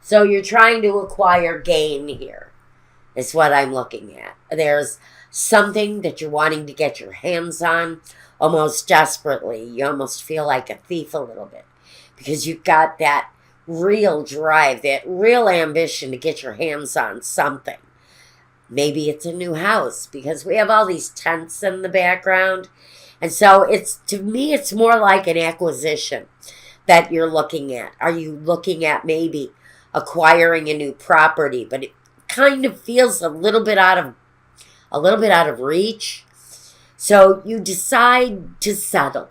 So you're trying to acquire gain here, is what I'm looking at. There's something that you're wanting to get your hands on almost desperately. You almost feel like a thief a little bit because you've got that real drive, that real ambition to get your hands on something. Maybe it's a new house because we have all these tents in the background. And so it's, to me, it's more like an acquisition that you're looking at. Are you looking at maybe acquiring a new property, but it kind of feels a little bit out of reach? So you decide to settle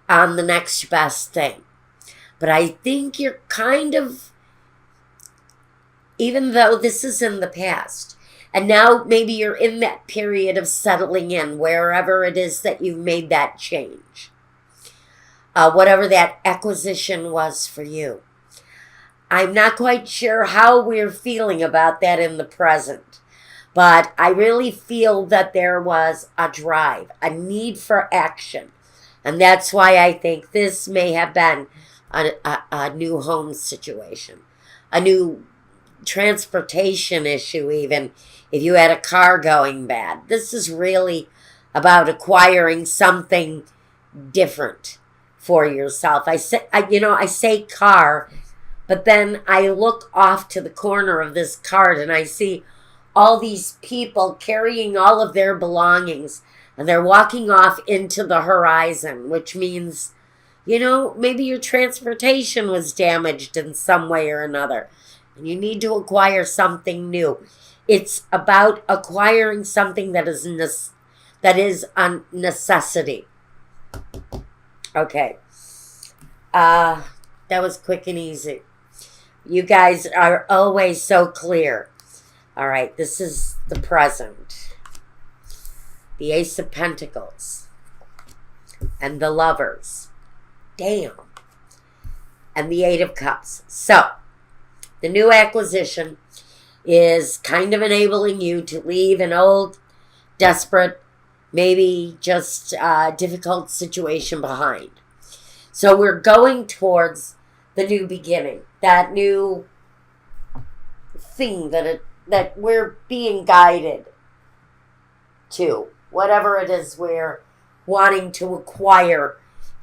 on the next best thing. But I think you're kind of, even though this is in the past, and now maybe you're in that period of settling in wherever it is that you made that change. Whatever that acquisition was for you. I'm not quite sure how we're feeling about that in the present. But I really feel that there was a drive, a need for action. And that's why I think this may have been a new home situation. A new transportation issue even, if you had a car going bad. This is really about acquiring something different for yourself. I say car, but then I look off to the corner of this card and I see all these people carrying all of their belongings and they're walking off into the horizon, which means, maybe your transportation was damaged in some way or another. And you need to acquire something new. It's about acquiring something that is a necessity. Okay. That was quick and easy. You guys are always so clear. All right, this is the present. The Ace of Pentacles. And the Lovers. Damn. And the Eight of Cups. So, the new acquisition is kind of enabling you to leave an old, desperate, maybe just difficult situation behind. So we're going towards the new beginning, that new thing that we're being guided to. Whatever it is we're wanting to acquire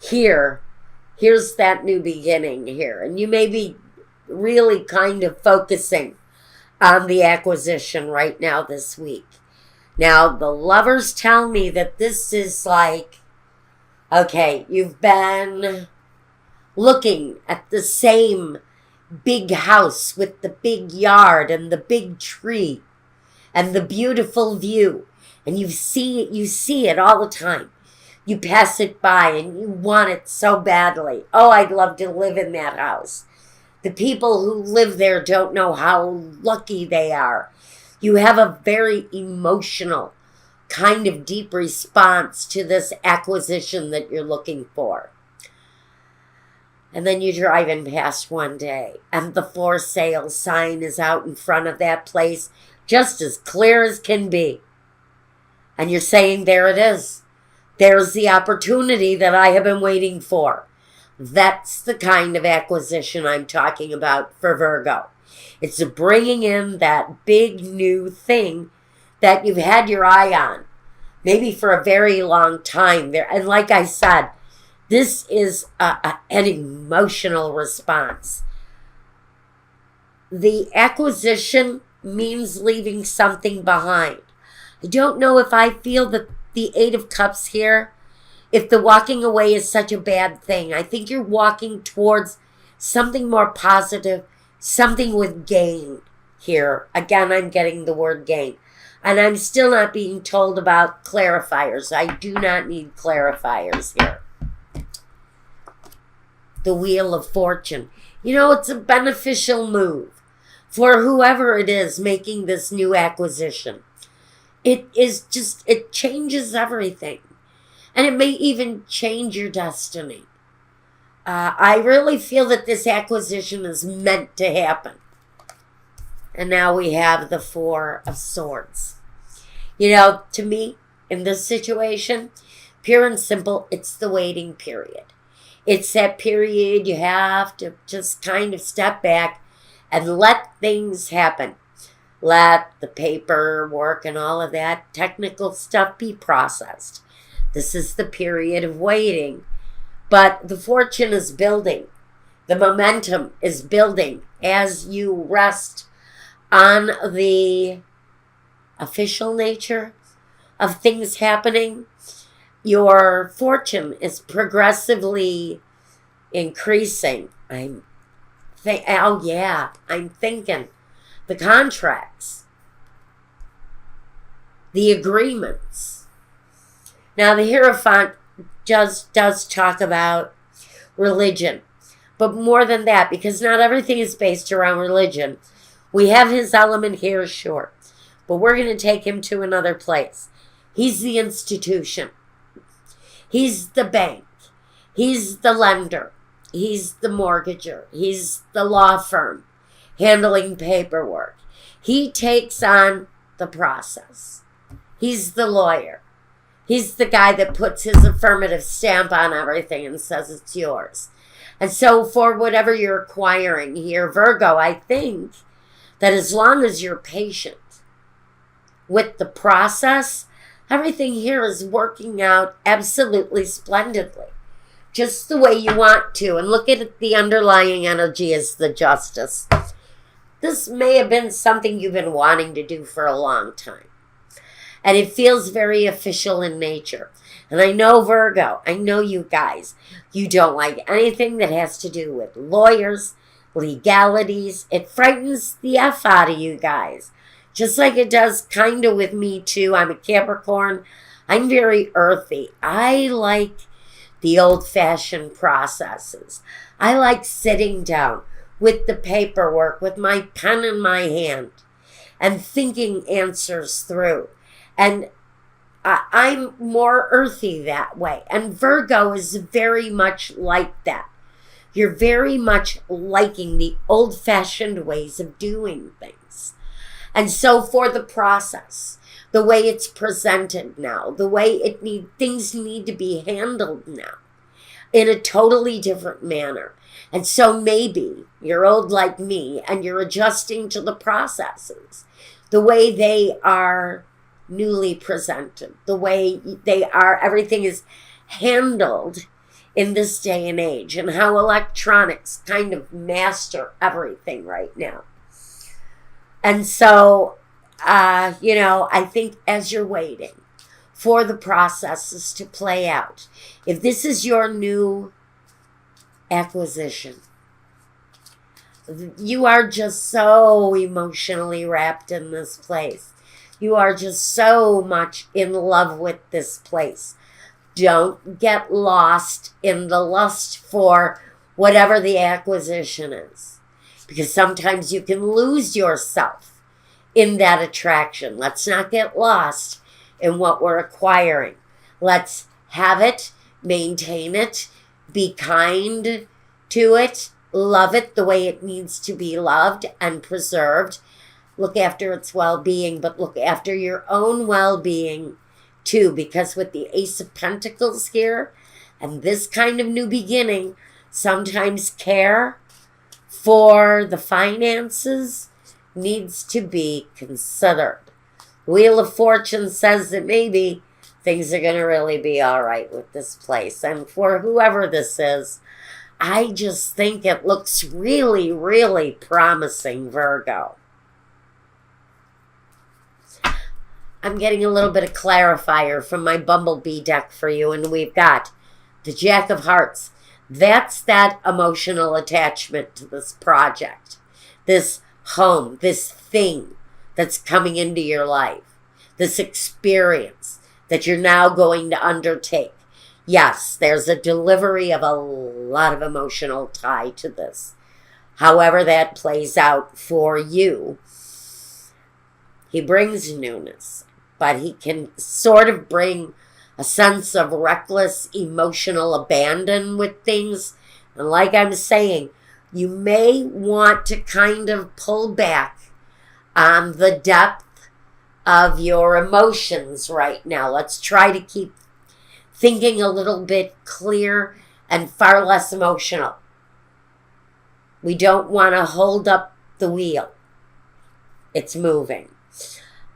here's that new beginning here. And you may be really kind of focusing on the acquisition right now this week. Now, the Lovers tell me that this is like, okay, you've been looking at the same big house with the big yard and the big tree and the beautiful view. And you see it all the time. You pass it by and you want it so badly. Oh, I'd love to live in that house. The people who live there don't know how lucky they are. You have a very emotional, kind of deep response to this acquisition that you're looking for. And then you're driving past one day, and the for sale sign is out in front of that place, just as clear as can be. And you're saying, there it is. There's the opportunity that I have been waiting for. That's the kind of acquisition I'm talking about for Virgo. It's bringing in that big new thing that you've had your eye on, maybe for a very long time there. And like I said, this is an emotional response. The acquisition means leaving something behind. I don't know if I feel that the Eight of Cups here, if the walking away is such a bad thing. I think you're walking towards something more positive, something with gain here. Again, I'm getting the word gain. And I'm still not being told about clarifiers. I do not need clarifiers here. The Wheel of Fortune. It's a beneficial move for whoever it is making this new acquisition. It changes everything. And it may even change your destiny. I really feel that this acquisition is meant to happen. And now we have the Four of Swords. To me, in this situation, pure and simple, it's the waiting period. It's that period you have to just kind of step back and let things happen. Let the paperwork and all of that technical stuff be processed. This is the period of waiting. But the fortune is building. The momentum is building as you rest on the official nature of things happening. Your fortune is progressively increasing. I'm thinking the contracts, the agreements. Now the Hierophant just does talk about religion, but more than that, because not everything is based around religion. We have his element here, sure, but we're going to take him to another place. He's the institution. He's the bank. He's the lender. He's the mortgager. He's the law firm handling paperwork. He takes on the process. He's the lawyer. He's the guy that puts his affirmative stamp on everything and says it's yours. And so for whatever you're acquiring here, Virgo, I think that as long as you're patient with the process, everything here is working out absolutely splendidly. Just the way you want to. And look at the underlying energy as the Justice. This may have been something you've been wanting to do for a long time. And it feels very official in nature. And I know, Virgo, I know you guys, you don't like anything that has to do with lawyers, legalities. It frightens the F out of you guys. Just like it does kind of with me too. I'm a Capricorn. I'm very earthy. I like the old-fashioned processes. I like sitting down with the paperwork, with my pen in my hand, and thinking answers through. And I'm more earthy that way. And Virgo is very much like that. You're very much liking the old-fashioned ways of doing things. And so for the process, the way it's presented now, the way things need to be handled now in a totally different manner. And so maybe you're old like me and you're adjusting to the processes, the way they are newly presented, the way they are, everything is handled in this day and age, and how electronics kind of master everything right now. And so, I think as you're waiting for the processes to play out, if this is your new acquisition, you are just so emotionally wrapped in this place. You are just so much in love with this place. Don't get lost in the lust for whatever the acquisition is, because sometimes you can lose yourself in that attraction. Let's not get lost in what we're acquiring. Let's have it, maintain it, be kind to it, love it the way it needs to be loved and preserved. Look after its well-being, but look after your own well-being too, because with the Ace of Pentacles here and this kind of new beginning, sometimes care for the finances needs to be considered. Wheel of Fortune says that maybe things are going to really be all right with this place. And for whoever this is, I just think it looks really, really promising, Virgo. I'm getting a little bit of clarifier from my Bumblebee deck for you, and we've got the Jack of Hearts. That's that emotional attachment to this project, this home, this thing that's coming into your life, this experience that you're now going to undertake. Yes, there's a delivery of a lot of emotional tie to this. However that plays out for you, he brings newness, but he can sort of bring a sense of reckless emotional abandon with things. And like I'm saying, you may want to kind of pull back on the depth of your emotions right now. Let's try to keep thinking a little bit clear and far less emotional. We don't want to hold up the wheel. It's moving.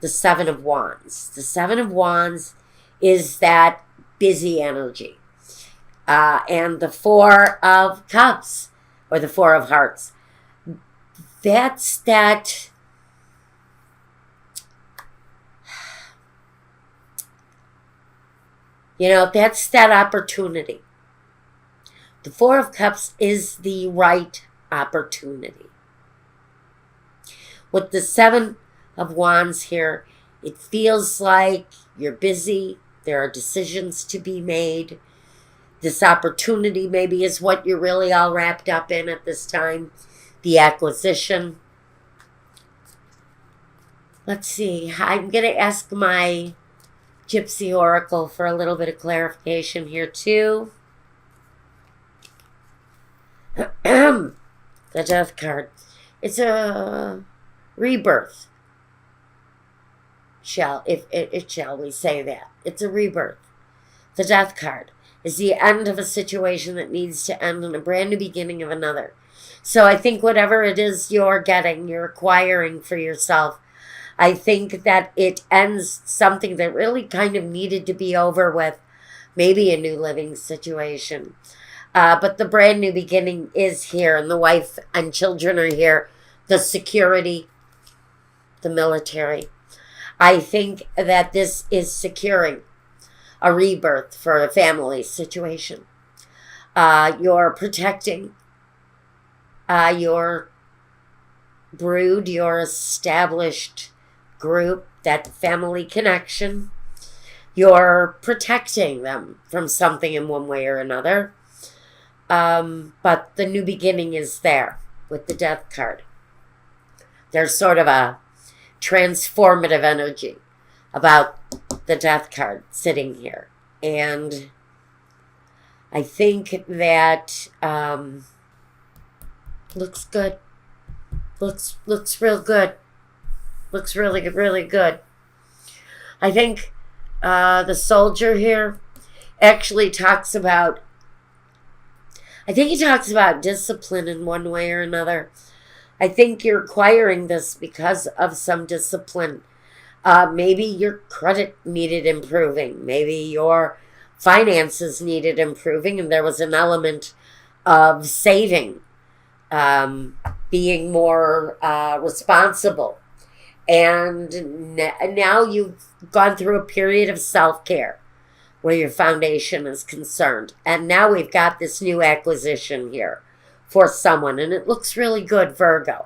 The Seven of Wands. The Seven of Wands is that busy energy. And the Four of Cups, or the Four of Hearts, that's that, that's that opportunity. The Four of Cups is the right opportunity. With the Seven of Wands here, it feels like you're busy. There are decisions to be made. This opportunity maybe is what you're really all wrapped up in at this time. The acquisition. Let's see. I'm going to ask my Gypsy Oracle for a little bit of clarification here too. The Death card. It's a rebirth. Shall we say that? It's a rebirth. The Death card is the end of a situation that needs to end and a brand new beginning of another. So I think whatever it is you're getting, you're acquiring for yourself, I think that it ends something that really kind of needed to be over with, maybe a new living situation. But the brand new beginning is here, and the wife and children are here. The security, the military. I think that this is securing a rebirth for a family situation. You're protecting your brood, your established group, that family connection. You're protecting them from something in one way or another. But the new beginning is there with the Death card. There's sort of a transformative energy about the Death card sitting here. And I think that looks good. Looks real good. Looks really, really good. I think the Soldier here actually talks about, I think he talks about discipline in one way or another. I think you're acquiring this because of some discipline. Maybe your credit needed improving. Maybe your finances needed improving, and there was an element of saving, being more responsible. And now you've gone through a period of self-care where your foundation is concerned. And now we've got this new acquisition here for someone, and it looks really good, Virgo.